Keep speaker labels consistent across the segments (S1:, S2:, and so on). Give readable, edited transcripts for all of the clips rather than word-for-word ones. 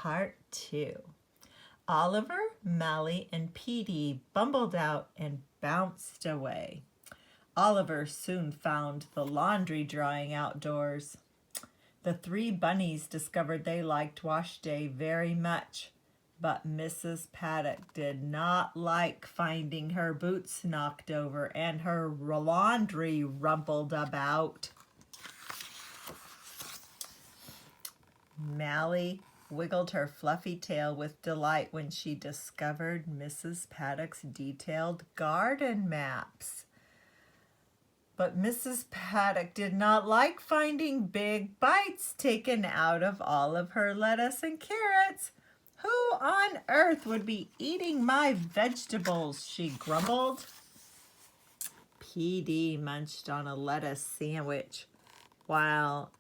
S1: Part 2. Oliver, Mally, and Petey bumbled out and bounced away. Oliver soon found the laundry drying outdoors. The three bunnies discovered they liked wash day very much, but Mrs. Paddock did not like finding her boots knocked over and her laundry rumpled about. Mally wiggled her fluffy tail with delight when she discovered Mrs. Paddock's detailed garden maps. But Mrs. Paddock did not like finding big bites taken out of all of her lettuce and carrots. Who on earth would be eating my vegetables? She grumbled. Petey munched on a lettuce sandwich while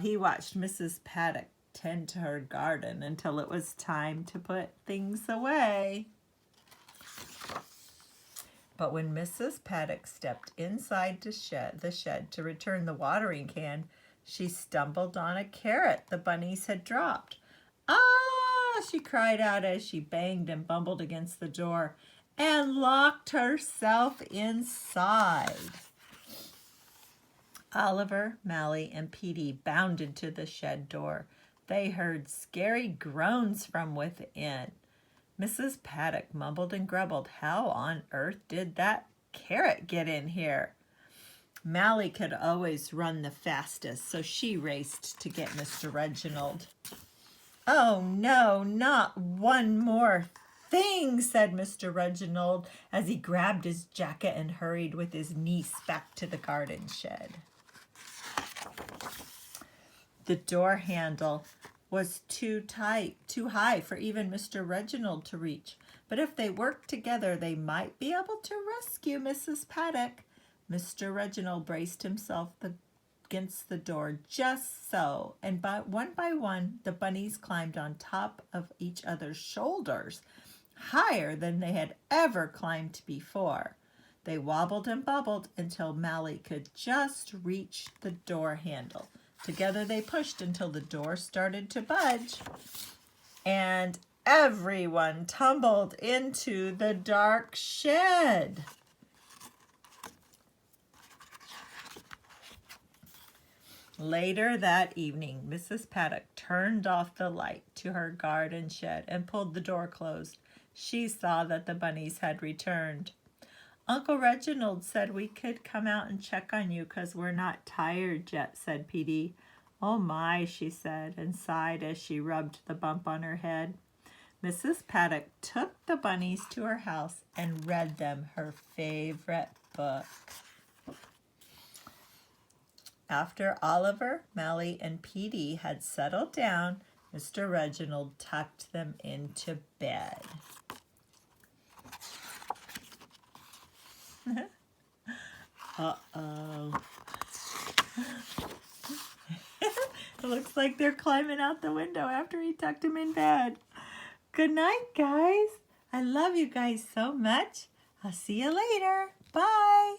S1: he watched Mrs. Paddock tend to her garden until it was time to put things away. But when Mrs. Paddock stepped inside the shed to return the watering can, she stumbled on a carrot the bunnies had dropped. "Ah!" she cried out as she banged and bumbled against the door and locked herself inside. Oliver, Mally, and Petey bounded to the shed door. They heard scary groans from within. Mrs. Paddock mumbled and grumbled. How on earth did that carrot get in here? Mally could always run the fastest, so she raced to get Mr. Reginald. "Oh no, not one more thing," said Mr. Reginald as he grabbed his jacket and hurried with his niece back to the garden shed. The door handle was too high for even Mr. Reginald to reach. But if they worked together, they might be able to rescue Mrs. Paddock. Mr. Reginald braced himself against the door just so, and by one, the bunnies climbed on top of each other's shoulders, higher than they had ever climbed before. They wobbled and bubbled until Mally could just reach the door handle. Together they pushed until the door started to budge, and everyone tumbled into the dark shed. Later that evening, Mrs. Paddock turned off the light to her garden shed and pulled the door closed. She saw that the bunnies had returned. "Uncle Reginald said we could come out and check on you 'cause we're not tired yet," said Petey. "Oh my," she said, and sighed as she rubbed the bump on her head. Mrs. Paddock took the bunnies to her house and read them her favorite book. After Oliver, Mally, and Petey had settled down, Mr. Reginald tucked them into bed. Uh-oh. It looks like they're climbing out the window after he tucked them in bed. Good night, guys. I love you guys so much. I'll see you later. Bye.